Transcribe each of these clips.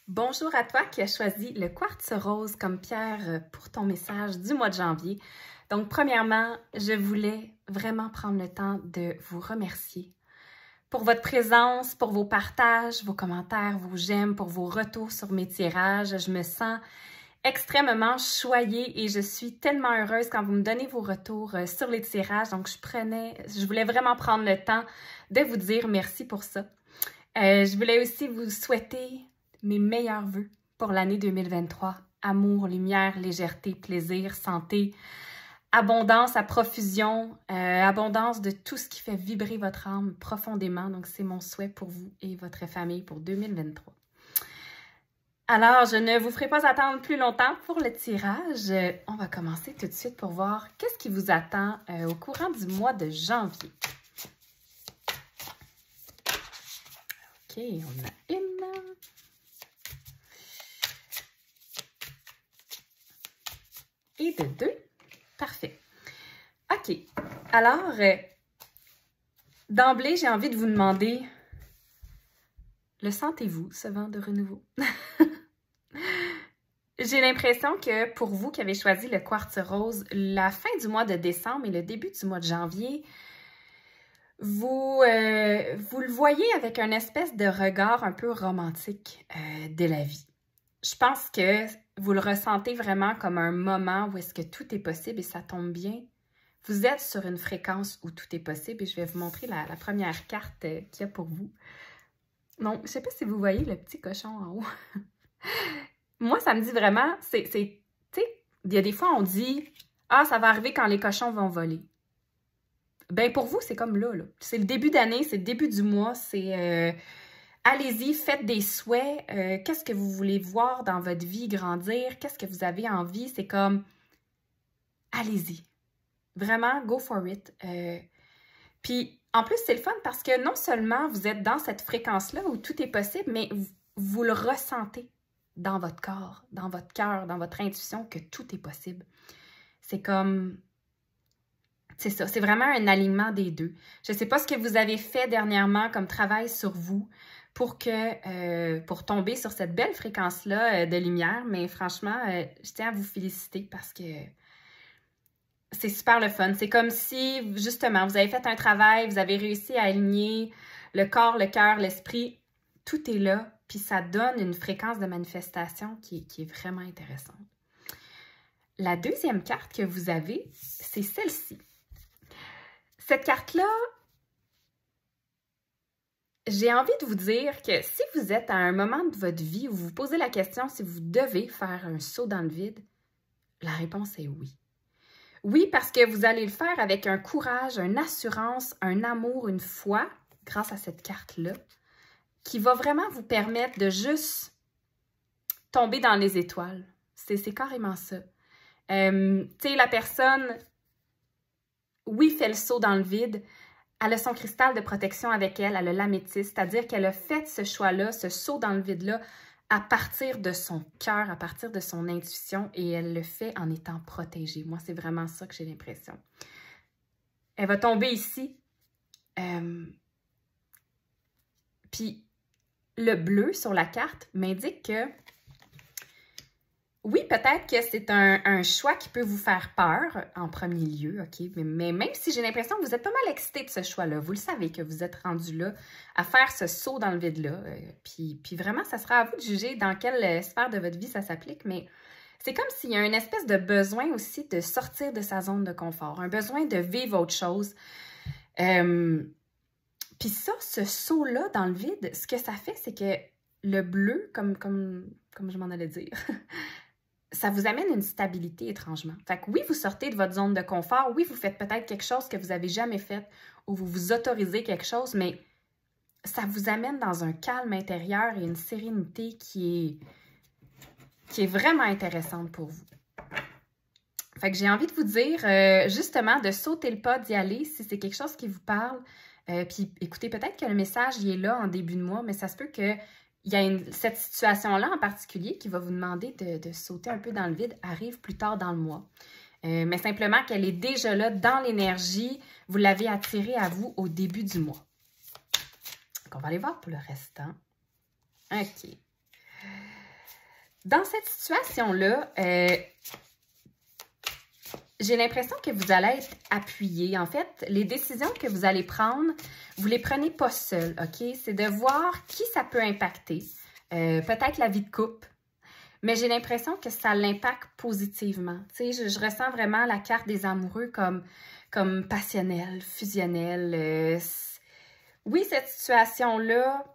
Bonjour à toi qui as choisi le quartz rose comme pierre pour ton message du mois de janvier. Donc, premièrement, je voulais vraiment prendre le temps de vous remercier pour votre présence, pour vos partages, vos commentaires, vos j'aime, pour vos retours sur mes tirages. Je me sens extrêmement choyée et je suis tellement heureuse quand vous me donnez vos retours sur les tirages. Donc, je voulais vraiment prendre le temps de vous dire merci pour ça. Je voulais aussi vous souhaiter mes meilleurs vœux pour l'année 2023. Amour, lumière, légèreté, plaisir, santé, abondance à profusion, abondance de tout ce qui fait vibrer votre âme profondément. Donc, c'est mon souhait pour vous et votre famille pour 2023. Alors, je ne vous ferai pas attendre plus longtemps pour le tirage. On va commencer tout de suite pour voir qu'est-ce qui vous attend au courant du mois de janvier. OK, on a une. Et de 2. Parfait. OK. Alors, d'emblée, j'ai envie de vous demander, le sentez-vous, ce vent de renouveau? J'ai l'impression que pour vous qui avez choisi le quartz rose, la fin du mois de décembre et le début du mois de janvier, vous le voyez avec une espèce de regard un peu romantique de la vie. Je pense que vous le ressentez vraiment comme un moment où est-ce que tout est possible et ça tombe bien. Vous êtes sur une fréquence où tout est possible et je vais vous montrer la première carte qu'il y a pour vous. Donc, je ne sais pas si vous voyez le petit cochon en haut. Moi, ça me dit vraiment, tu sais, il y a des fois on dit « Ah, ça va arriver quand les cochons vont voler ». Ben pour vous, c'est comme là. C'est le début d'année, c'est le début du mois, c'est... Allez-y, faites des souhaits. Qu'est-ce que vous voulez voir dans votre vie grandir? Qu'est-ce que vous avez envie? C'est comme, allez-y. Vraiment, go for it. Puis, en plus, c'est le fun parce que non seulement vous êtes dans cette fréquence-là où tout est possible, mais vous le ressentez dans votre corps, dans votre cœur, dans votre intuition que tout est possible. C'est comme... C'est ça, c'est vraiment un alignement des deux. Je ne sais pas ce que vous avez fait dernièrement comme travail sur vous pour tomber sur cette belle fréquence-là de lumière, mais franchement, je tiens à vous féliciter parce que c'est super le fun. C'est comme si, justement, vous avez fait un travail, vous avez réussi à aligner le corps, le cœur, l'esprit, tout est là, puis ça donne une fréquence de manifestation qui est vraiment intéressante. La deuxième carte que vous avez, c'est celle-ci. Cette carte-là, j'ai envie de vous dire que si vous êtes à un moment de votre vie où vous vous posez la question si vous devez faire un saut dans le vide, la réponse est oui. Oui, parce que vous allez le faire avec un courage, une assurance, un amour, une foi, grâce à cette carte-là, qui va vraiment vous permettre de juste tomber dans les étoiles. C'est carrément ça. Tu sais, la personne... Oui, fait le saut dans le vide. Elle a son cristal de protection avec elle, elle a l'améthyste, c'est-à-dire qu'elle a fait ce choix-là, ce saut dans le vide-là, à partir de son cœur, à partir de son intuition, et elle le fait en étant protégée. Moi, c'est vraiment ça que j'ai l'impression. Elle va tomber ici. Puis, le bleu sur la carte m'indique que oui, peut-être que c'est un choix qui peut vous faire peur en premier lieu, OK? Mais même si j'ai l'impression que vous êtes pas mal excité de ce choix-là, vous le savez que vous êtes rendu là à faire ce saut dans le vide-là. Puis vraiment, ça sera à vous de juger dans quelle sphère de votre vie ça s'applique, mais c'est comme s'il y a une espèce de besoin aussi de sortir de sa zone de confort, un besoin de vivre autre chose. Puis ça, ce saut-là dans le vide, ce que ça fait, c'est que le bleu, comme je m'en allais dire... ça vous amène une stabilité étrangement. Fait que oui, vous sortez de votre zone de confort, oui, vous faites peut-être quelque chose que vous n'avez jamais fait ou vous vous autorisez quelque chose, mais ça vous amène dans un calme intérieur et une sérénité qui est vraiment intéressante pour vous. Fait que j'ai envie de vous dire, justement, de sauter le pas, d'y aller si c'est quelque chose qui vous parle. Puis écoutez, peut-être que le message, il est là en début de mois, mais ça se peut que il y a cette situation-là en particulier qui va vous demander de sauter un peu dans le vide, arrive plus tard dans le mois. Mais simplement qu'elle est déjà là dans l'énergie, vous l'avez attirée à vous au début du mois. Donc, on va aller voir pour le restant. OK. Dans cette situation-là, j'ai l'impression que vous allez être appuyé. En fait, les décisions que vous allez prendre, vous les prenez pas seul, OK? C'est de voir qui ça peut impacter. Peut-être la vie de couple, mais j'ai l'impression que ça l'impacte positivement. Tu sais, je ressens vraiment la carte des amoureux comme passionnelle, fusionnelle. Oui, cette situation-là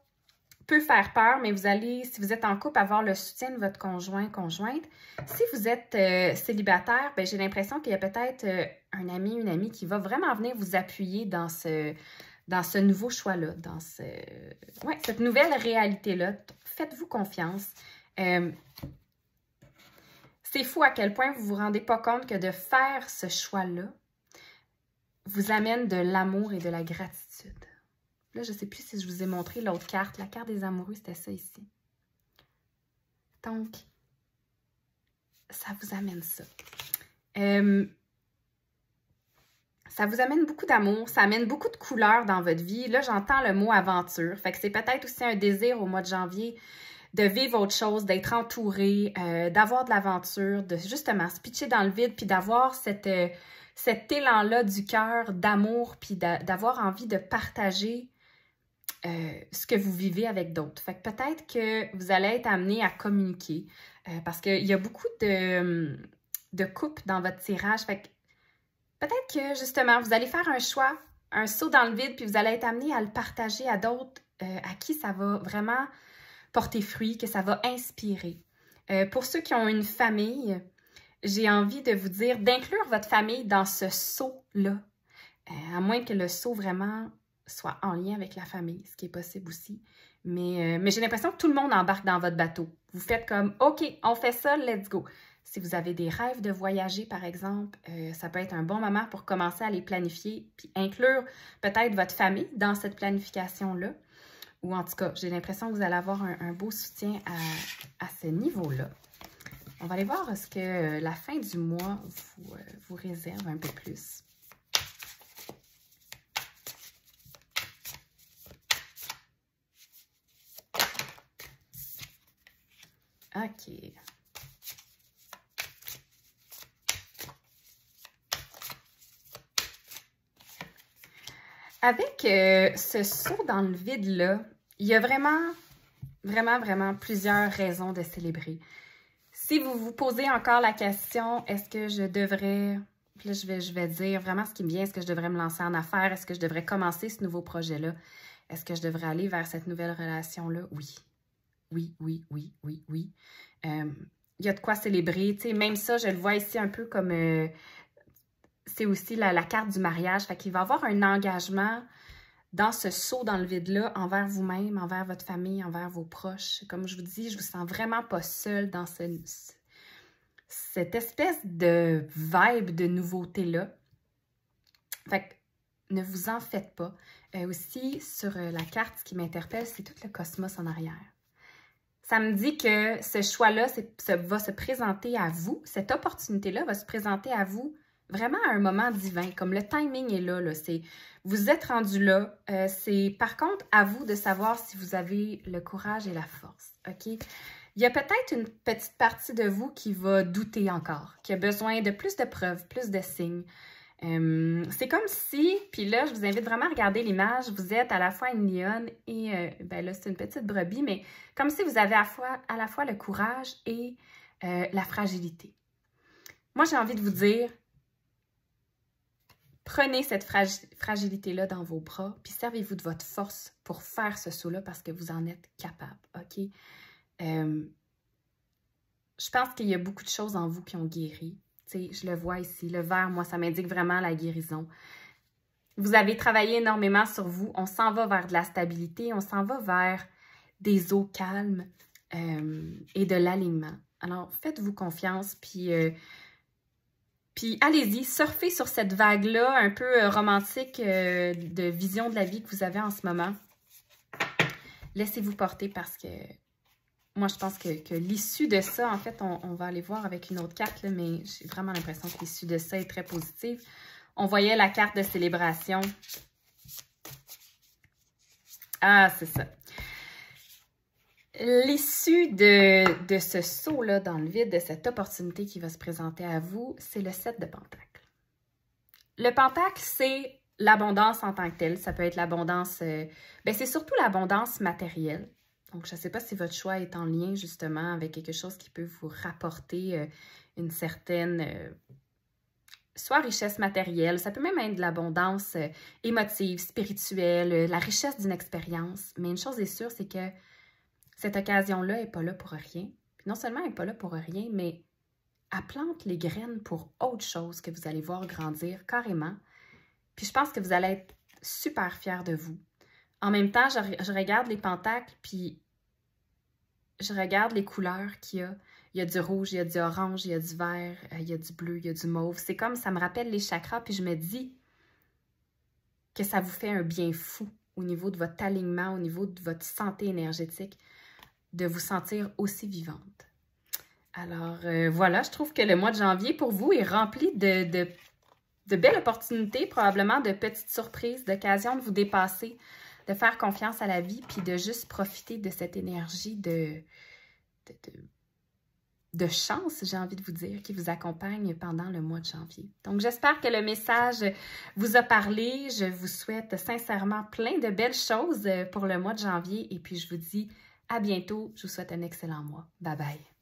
peut faire peur, mais vous allez, si vous êtes en couple, avoir le soutien de votre conjoint, conjointe. Si vous êtes célibataire, ben, j'ai l'impression qu'il y a peut-être un ami, une amie qui va vraiment venir vous appuyer dans ce nouveau choix-là, dans cette nouvelle réalité-là. Faites-vous confiance. C'est fou à quel point vous ne vous rendez pas compte que de faire ce choix-là vous amène de l'amour et de la gratitude. Là, je ne sais plus si je vous ai montré l'autre carte. La carte des amoureux, c'était ça ici. Donc, ça vous amène ça. Ça vous amène beaucoup d'amour, ça amène beaucoup de couleurs dans votre vie. Là, j'entends le mot aventure. Fait que c'est peut-être aussi un désir au mois de janvier de vivre autre chose, d'être entouré, d'avoir de l'aventure, de justement se pitcher dans le vide, puis d'avoir cet élan-là du cœur, d'amour, puis d'avoir envie de partager ce que vous vivez avec d'autres. Fait que peut-être que vous allez être amené à communiquer parce qu'il y a beaucoup de coupes dans votre tirage. Fait que peut-être que justement, vous allez faire un choix, un saut dans le vide, puis vous allez être amené à le partager à d'autres à qui ça va vraiment porter fruit, que ça va inspirer. Pour ceux qui ont une famille, j'ai envie de vous dire d'inclure votre famille dans ce saut-là, à moins que le saut vraiment soit en lien avec la famille, ce qui est possible aussi. Mais j'ai l'impression que tout le monde embarque dans votre bateau. Vous faites comme « OK, on fait ça, let's go ». Si vous avez des rêves de voyager, par exemple, ça peut être un bon moment pour commencer à les planifier puis inclure peut-être votre famille dans cette planification-là. Ou en tout cas, j'ai l'impression que vous allez avoir un beau soutien à ce niveau-là. On va aller voir ce que la fin du mois vous réserve un peu plus. OK. Avec ce saut dans le vide-là, il y a vraiment plusieurs raisons de célébrer. Si vous vous posez encore la question, est-ce que je devrais, puis là je vais dire vraiment ce qui me vient, est-ce que je devrais me lancer en affaires, est-ce que je devrais commencer ce nouveau projet-là, est-ce que je devrais aller vers cette nouvelle relation-là? Oui. Oui. Il y a de quoi célébrer, tu sais, même ça, je le vois ici un peu comme... c'est aussi la carte du mariage. Fait qu'il va y avoir un engagement dans ce saut dans le vide-là envers vous-même, envers votre famille, envers vos proches. Comme je vous dis, je vous sens vraiment pas seule dans cette espèce de vibe de nouveauté-là. Fait que ne vous en faites pas. Aussi, sur la carte, ce qui m'interpelle, c'est tout le cosmos en arrière. Ça me dit que ce choix-là va se présenter à vous. Cette opportunité-là va se présenter à vous vraiment à un moment divin, comme le timing est là. Vous êtes rendu là. C'est par contre à vous de savoir si vous avez le courage et la force. OK? Il y a peut-être une petite partie de vous qui va douter encore, qui a besoin de plus de preuves, plus de signes. C'est comme si, puis là, je vous invite vraiment à regarder l'image, vous êtes à la fois une lionne et, ben là, c'est une petite brebis, mais comme si vous avez à la fois le courage et la fragilité. Moi, j'ai envie de vous dire, prenez cette fragilité-là dans vos bras, puis servez-vous de votre force pour faire ce saut-là parce que vous en êtes capable, OK? Je pense qu'il y a beaucoup de choses en vous qui ont guéri. T'sais, je le vois ici. Le vert, moi, ça m'indique vraiment la guérison. Vous avez travaillé énormément sur vous. On s'en va vers de la stabilité. On s'en va vers des eaux calmes et de l'alignement. Alors, faites-vous confiance. Puis allez-y, surfez sur cette vague-là un peu romantique de vision de la vie que vous avez en ce moment. Laissez-vous porter parce que... Moi, je pense que l'issue de ça, en fait, on va aller voir avec une autre carte, là, mais j'ai vraiment l'impression que l'issue de ça est très positive. On voyait la carte de célébration. Ah, c'est ça. L'issue de ce saut-là dans le vide, de cette opportunité qui va se présenter à vous, c'est le 7 de Pentacle. Le Pentacle, c'est l'abondance en tant que telle. Ça peut être l'abondance... c'est surtout l'abondance matérielle. Donc, je ne sais pas si votre choix est en lien, justement, avec quelque chose qui peut vous rapporter une certaine... soit richesse matérielle, ça peut même être de l'abondance émotive, spirituelle, la richesse d'une expérience. Mais une chose est sûre, c'est que cette occasion-là n'est pas là pour rien. Puis non seulement elle n'est pas là pour rien, mais elle plante les graines pour autre chose que vous allez voir grandir carrément. Puis je pense que vous allez être super fiers de vous. En même temps, je regarde les pentacles, puis je regarde les couleurs qu'il y a. Il y a du rouge, il y a du orange, il y a du vert, il y a du bleu, il y a du mauve. C'est comme, ça me rappelle les chakras, puis je me dis que ça vous fait un bien fou au niveau de votre alignement, au niveau de votre santé énergétique, de vous sentir aussi vivante. Alors, voilà, je trouve que le mois de janvier, pour vous, est rempli de belles opportunités, probablement de petites surprises, d'occasions de vous dépasser, de faire confiance à la vie, puis de juste profiter de cette énergie de chance, j'ai envie de vous dire, qui vous accompagne pendant le mois de janvier. Donc, j'espère que le message vous a parlé. Je vous souhaite sincèrement plein de belles choses pour le mois de janvier. Et puis, je vous dis à bientôt. Je vous souhaite un excellent mois. Bye bye.